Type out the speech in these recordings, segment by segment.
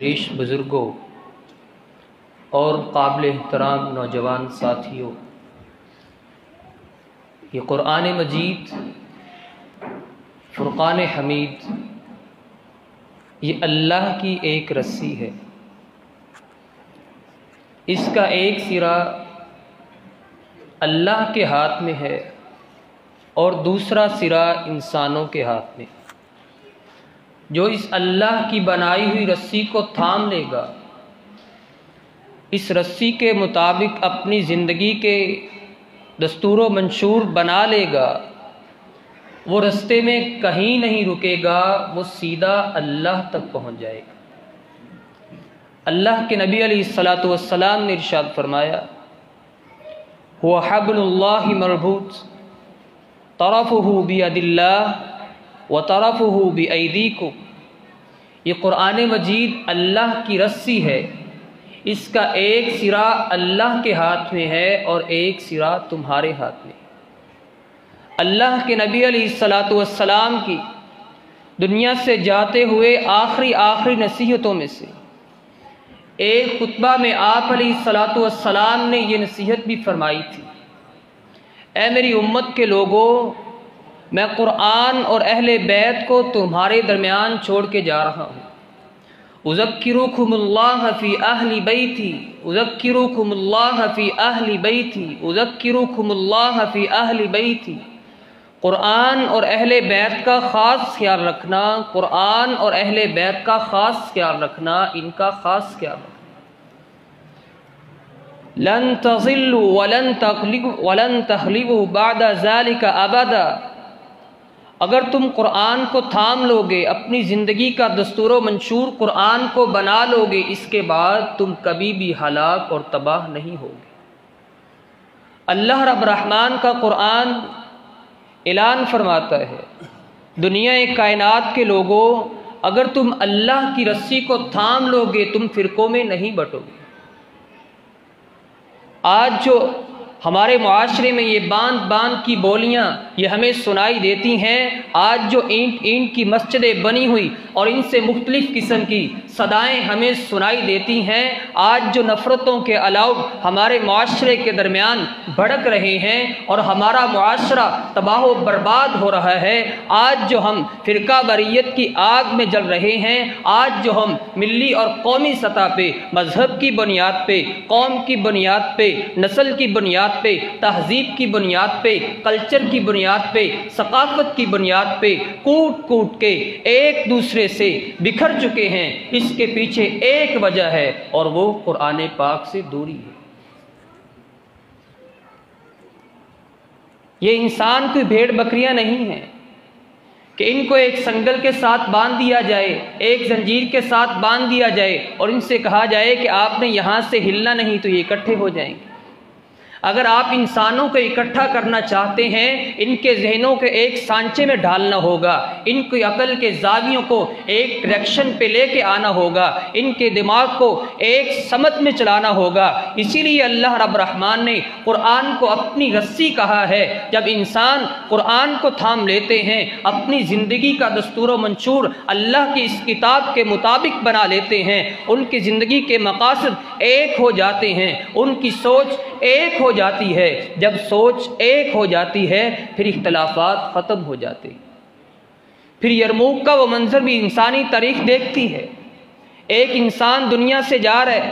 ریش بزرگوں اور قابل احترام نوجوان ساتھیوں، یہ قرآن مجید فرقان حمید یہ اللہ کی ایک رسی ہے۔ اس کا ایک سرا اللہ کے ہاتھ میں ہے اور دوسرا سرا انسانوں کے ہاتھ میں۔ جو اس اللہ کی بنائی ہوئی رسی کو تھام لے گا، اس رسی کے مطابق اپنی زندگی کے دستور و منشور بنا لے گا، وہ رستے میں کہیں نہیں رکے گا، وہ سیدھا اللہ تک پہنچ جائے گا۔ اللہ کے نبی علیہ الصلاۃ والسلام نے ارشاد فرمایا، هو حبل اللہ مربوط طرفہ بید اللہ وطرفہ بایدیکم۔ یہ قرآن مجید اللہ کی رسی ہے، اس کا ایک سرا اللہ کے ہاتھ میں ہے اور ایک سرا تمہارے ہاتھ میں۔ اللہ کے نبی علیہ الصلاۃ والسلام کی دنیا سے جاتے ہوئے آخری نصیحتوں میں سے ایک خطبہ میں آپ علیہ الصلاۃ والسلام نے یہ نصیحت بھی فرمائی تھی، اے میری امت کے لوگوں، میں قرآن اور اہل بیت کو تمہارے درمیان چھوڑ کے جا رہا ہوں۔ اذکرکم اللہ فی اہل بیتی، اذکرکم اللہ فی اہل بیتی، اذکرکم اللہ فی اہل بیتی۔ قرآن اور اہل بیت کا خاص خیال رکھنا، قرآن اور اہل بیت کا خاص خیال رکھنا، ان کا خاص خیال رکھنا۔ لن تضلوا ولن تغلبوا بعد ذلك ابدا۔ اگر تم قرآن کو تھام لو گے، اپنی زندگی کا دستور و منشور قرآن کو بنا لو گے، اس کے بعد تم کبھی بھی ہلاک اور تباہ نہیں ہوگے۔ اللہ رب رحمان کا قرآن اعلان فرماتا ہے، دنیا کائنات کے لوگوں، اگر تم اللہ کی رسی کو تھام لو گے، تم فرقوں میں نہیں بٹو گے۔ آج جو ہمارے معاشرے میں یہ باندھ کی بولیاں یہ ہمیں سنائی دیتی ہیں، آج جو اینٹ کی مسجدیں بنی ہوئی اور ان سے مختلف قسم کی صدائیں ہمیں سنائی دیتی ہیں، آج جو نفرتوں کے الاؤ ہمارے معاشرے کے درمیان بھڑک رہے ہیں اور ہمارا معاشرہ تباہ و برباد ہو رہا ہے، آج جو ہم فرقہ واریت کی آگ میں جل رہے ہیں، آج جو ہم ملی اور قومی سطح پہ مذہب کی بنیاد پہ، قوم کی بنیاد پہ، نسل کی بنیاد پہ، تہذیب کی بنیاد پہ، کلچر کی بنیاد پہ، ثقافت کی بنیاد پہ کوٹ کے ایک دوسرے سے بکھر چکے ہیں، اس کے پیچھے ایک وجہ ہے اور وہ قرآن پاک سے دوری ہے۔ یہ انسان کوئی بھیڑ بکریاں نہیں ہیں کہ ان کو ایک سنگل کے ساتھ باندھ دیا جائے، ایک زنجیر کے ساتھ باندھ دیا جائے اور ان سے کہا جائے کہ آپ نے یہاں سے ہلنا نہیں تو یہ اکٹھے ہو جائیں گے۔ اگر آپ انسانوں کو اکٹھا کرنا چاہتے ہیں، ان کے ذہنوں کے ایک سانچے میں ڈالنا ہوگا، ان کی عقل کے زاویوں کو ایک ڈائریکشن پہ لے کے آنا ہوگا، ان کے دماغ کو ایک سمت میں چلانا ہوگا۔ اسی لیے اللہ رب رحمان نے قرآن کو اپنی رسی کہا ہے۔ جب انسان قرآن کو تھام لیتے ہیں، اپنی زندگی کا دستور و منشور اللہ کی اس کتاب کے مطابق بنا لیتے ہیں، ان کی زندگی کے مقاصد ایک ہو جاتے ہیں، ان کی سوچ ایک ہو جاتی ہے۔ جب سوچ ایک ہو جاتی ہے، پھر اختلافات ختم ہو جاتے ہیں۔ پھر یرموک کا وہ منظر بھی انسانی تاریخ دیکھتی ہے، ایک انسان دنیا سے جا رہا ہے،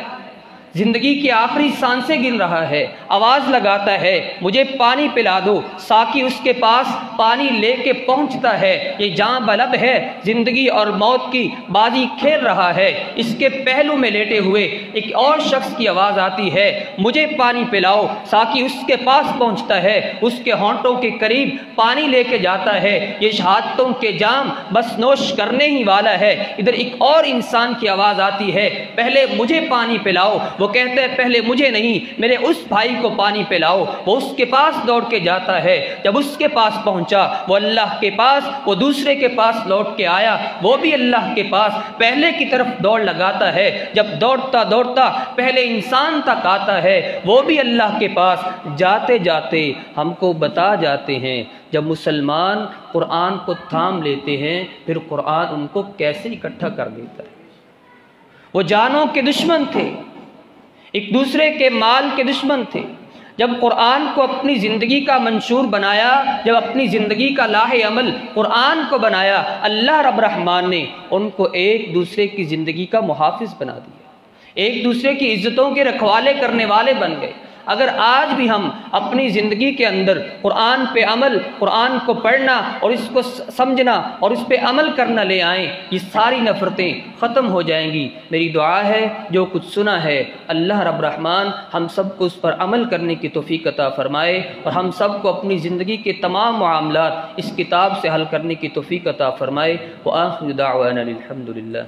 زندگی کی آخری سانسیں گن رہا ہے، آواز لگاتا ہے مجھے پانی پلا دو، ساقی اس کے پاس پانی لے کے پہنچتا ہے، یہ جاں بلب ہے، زندگی اور موت کی بازی کھیل رہا ہے۔ اس کے پہلو میں لیٹے ہوئے ایک اور شخص کی آواز آتی ہے مجھے پانی پلاؤ، ساقی اس کے پاس پہنچتا ہے، اس کے ہونٹوں کے قریب پانی لے کے جاتا ہے، یہ شہادتوں کے جام بس نوش کرنے ہی والا ہے۔ ادھر ایک اور انسان کی آواز آتی ہے پہلے مجھے پانی پلاؤ، وہ کہتا ہے پہلے مجھے نہیں، میرے اس بھائی کو پانی پلاؤ۔ وہ اس کے پاس دوڑ کے جاتا ہے، جب اس کے پاس پہنچا وہ اللہ کے پاس، وہ دوسرے کے پاس لوٹ کے آیا، وہ بھی اللہ کے پاس پہلے کی طرف دوڑ لگاتا ہے، جب دوڑتا دوڑتا پہلے انسان تک آتا ہے، وہ بھی اللہ کے پاس جاتے جاتے ہم کو بتا جاتے ہیں جب مسلمان قرآن کو تھام لیتے ہیں پھر قرآن ان کو کیسے اکٹھا کر دیتا ہے۔ وہ جانوں کے دشمن تھے، ایک دوسرے کے مال کے دشمن تھے۔ جب قرآن کو اپنی زندگی کا منشور بنایا، جب اپنی زندگی کا لاہ عمل قرآن کو بنایا، اللہ رب الرحمن نے ان کو ایک دوسرے کی زندگی کا محافظ بنا دیا، ایک دوسرے کی عزتوں کے رکھوالے کرنے والے بن گئے۔ اگر آج بھی ہم اپنی زندگی کے اندر قرآن پہ عمل، قرآن کو پڑھنا اور اس کو سمجھنا اور اس پہ عمل کرنا لے آئیں، یہ ساری نفرتیں ختم ہو جائیں گی۔ میری دعا ہے جو کچھ سنا ہے اللہ رب الرحمن ہم سب کو اس پر عمل کرنے کی توفیق عطا فرمائے، اور ہم سب کو اپنی زندگی کے تمام معاملات اس کتاب سے حل کرنے کی توفیق عطا فرمائے۔ وآخر دعوانا الحمد للہ۔